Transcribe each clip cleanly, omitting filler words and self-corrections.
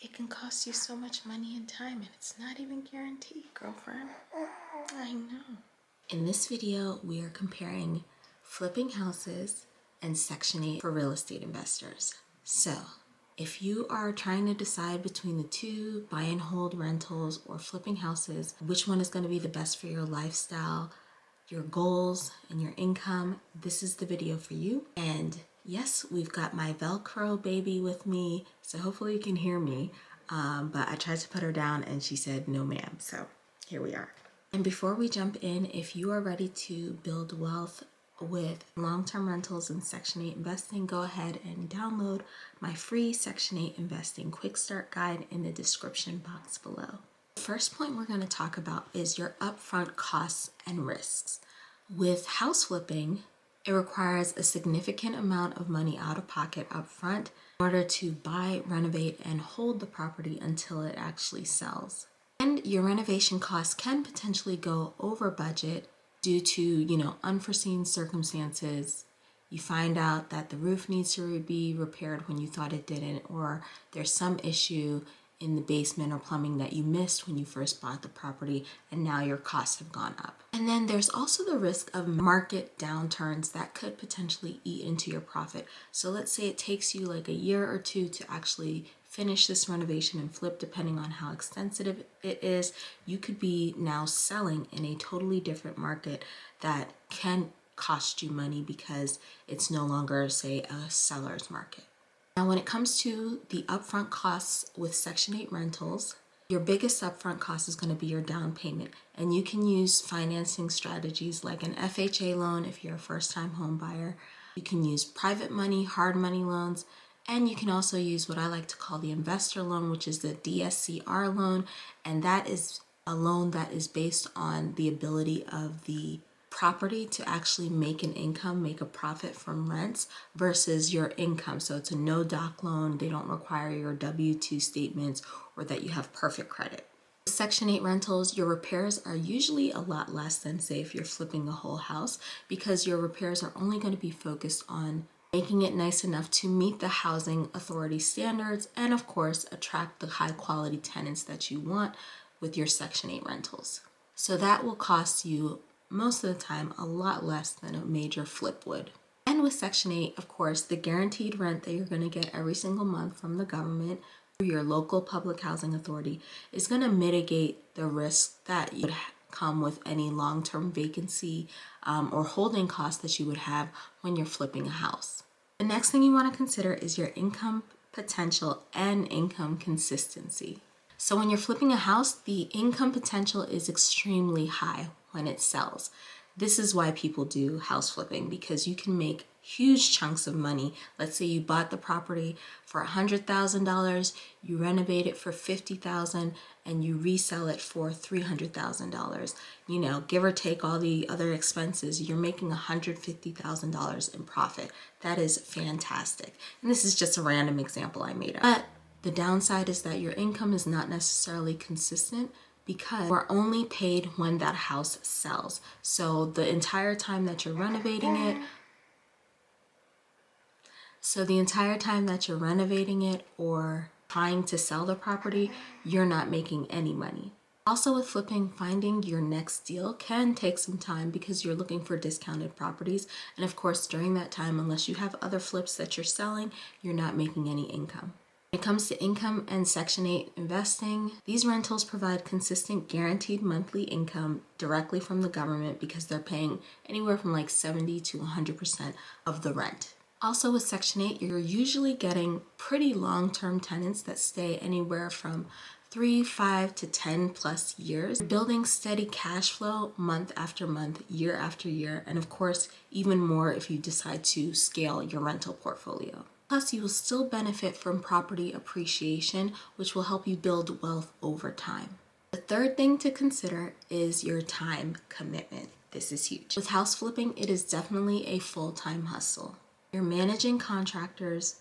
It can cost you so much money and time, and it's not even guaranteed, girlfriend. I know. In this video, we are comparing flipping houses and Section 8 for real estate investors. So, if you are trying to decide between the two, buy and hold rentals or flipping houses, which one is going to be the best for your lifestyle, your goals, and your income, this is the video for you. And yes, we've got my Velcro baby with me, so hopefully you can hear me. But I tried to put her down and she said, no ma'am. So here we are. And before we jump in, if you are ready to build wealth with long-term rentals and Section 8 investing, go ahead and download my free Section 8 investing quick start guide in the description box below. The first point we're going to talk about is your upfront costs and risks. With house flipping, it requires a significant amount of money out of pocket up front in order to buy, renovate, and hold the property until it actually sells. And your renovation costs can potentially go over budget due to, unforeseen circumstances. You find out that the roof needs to be repaired when you thought it didn't, or there's some issue in the basement or plumbing that you missed when you first bought the property, and now your costs have gone up. And then there's also the risk of market downturns that could potentially eat into your profit. So let's say it takes you like a year or two to actually finish this renovation and flip, depending on how extensive it is. You could be now selling in a totally different market that can cost you money because it's no longer, say, a seller's market. Now, when it comes to the upfront costs with Section 8 rentals, your biggest upfront cost is going to be your down payment. And you can use financing strategies like an FHA loan if you're a first-time home buyer. You can use private money, hard money loans, and you can also use what I like to call the investor loan, which is the DSCR loan. And that is a loan that is based on the ability of the property to actually make an income, make a profit from rents versus your income. So it's a no-doc loan. They don't require your W-2 statements or that you have perfect credit. Section 8 rentals, your repairs are usually a lot less than, say, if you're flipping a whole house, because your repairs are only going to be focused on making it nice enough to meet the housing authority standards and, of course, attract the high-quality tenants that you want with your Section 8 rentals. So that will cost you most of the time a lot less than a major flip would. And with Section 8, of course, the guaranteed rent that you're going to get every single month from the government through your local public housing authority is going to mitigate the risk that you would come with any long-term vacancy or holding costs that you would have when you're flipping a house. The next thing you want to consider is your income potential and income consistency. So when you're flipping a house, the income potential is extremely high when it sells. This is why people do house flipping, because you can make huge chunks of money. Let's say you bought the property for $100,000, you renovate it for $50,000, and you resell it for $300,000. Give or take all the other expenses, you're making $150,000 in profit. That is fantastic. And this is just a random example I made up. But the downside is that your income is not necessarily consistent because you're only paid when that house sells. So the entire time that you're renovating it, or trying to sell the property, you're not making any money. Also with flipping, finding your next deal can take some time because you're looking for discounted properties. And of course, during that time, unless you have other flips that you're selling, you're not making any income. When it comes to income and Section 8 investing, these rentals provide consistent guaranteed monthly income directly from the government because they're paying anywhere from like 70 to 100% of the rent. Also with Section 8, you're usually getting pretty long-term tenants that stay anywhere from 3, 5 to 10 plus years, building steady cash flow month after month, year after year, and of course, even more if you decide to scale your rental portfolio. Plus, you will still benefit from property appreciation, which will help you build wealth over time. The third thing to consider is your time commitment. This is huge. With house flipping, it is definitely a full-time hustle. You're managing contractors,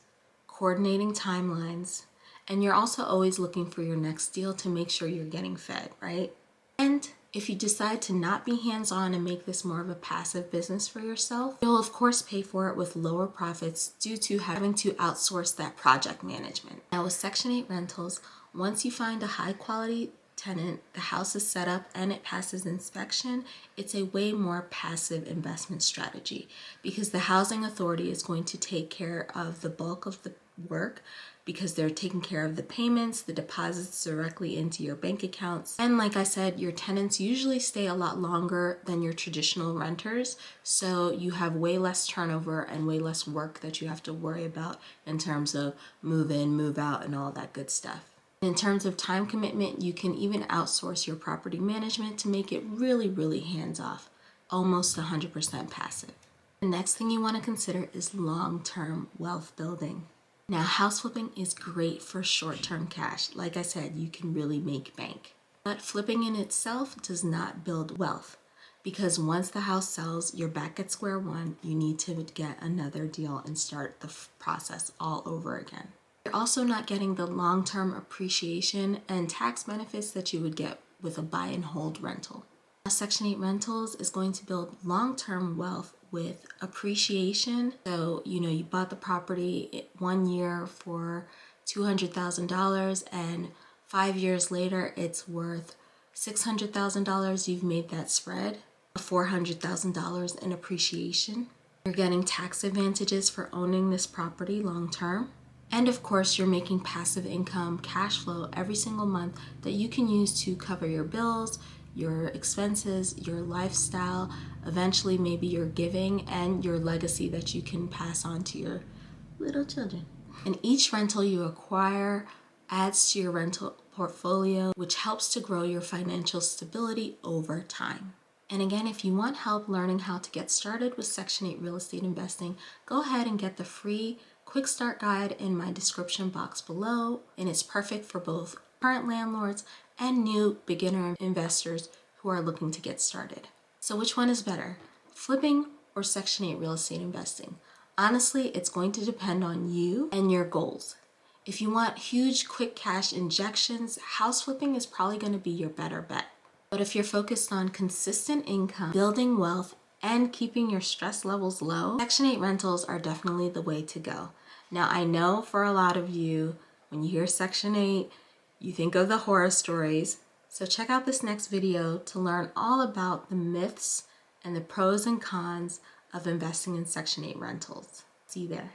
coordinating timelines, and you're also always looking for your next deal to make sure you're getting fed, right? And If you decide to not be hands-on and make this more of a passive business for yourself, you'll of course pay for it with lower profits due to having to outsource that project management. Now with Section 8 rentals, once you find a high quality tenant, the house is set up and it passes inspection, it's a way more passive investment strategy because the housing authority is going to take care of the bulk of the work because they're taking care of the payments, the deposits directly into your bank accounts. And like I said, your tenants usually stay a lot longer than your traditional renters, so you have way less turnover and way less work that you have to worry about in terms of move in, move out, and all that good stuff. In terms of time commitment, you can even outsource your property management to make it really, really hands-off, almost 100% passive. The next thing you want to consider is long-term wealth building. Now, house flipping is great for short-term cash. Like I said, you can really make bank. But flipping in itself does not build wealth because once the house sells, you're back at square one. You need to get another deal and start the process all over again. You're also not getting the long-term appreciation and tax benefits that you would get with a buy and hold rental. Section 8 rentals is going to build long-term wealth with appreciation. So, you bought the property 1 year for $200,000 and 5 years later it's worth $600,000. You've made that spread, $400,000 in appreciation. You're getting tax advantages for owning this property long-term. And of course, you're making passive income cash flow every single month that you can use to cover your bills, your expenses, your lifestyle, eventually maybe your giving, and your legacy that you can pass on to your little children. And each rental you acquire adds to your rental portfolio, which helps to grow your financial stability over time. And again, if you want help learning how to get started with Section 8 real estate investing, go ahead and get the free quick start guide in my description box below, and it's perfect for both current landlords and new beginner investors who are looking to get started. So which one is better, flipping or Section 8 real estate investing? Honestly, it's going to depend on you and your goals. If you want huge quick cash injections, house flipping is probably going to be your better bet. But if you're focused on consistent income, building wealth, and keeping your stress levels low, Section 8 rentals are definitely the way to go. Now, I know for a lot of you, when you hear Section 8, you think of the horror stories. So check out this next video to learn all about the myths and the pros and cons of investing in Section 8 rentals. See you there.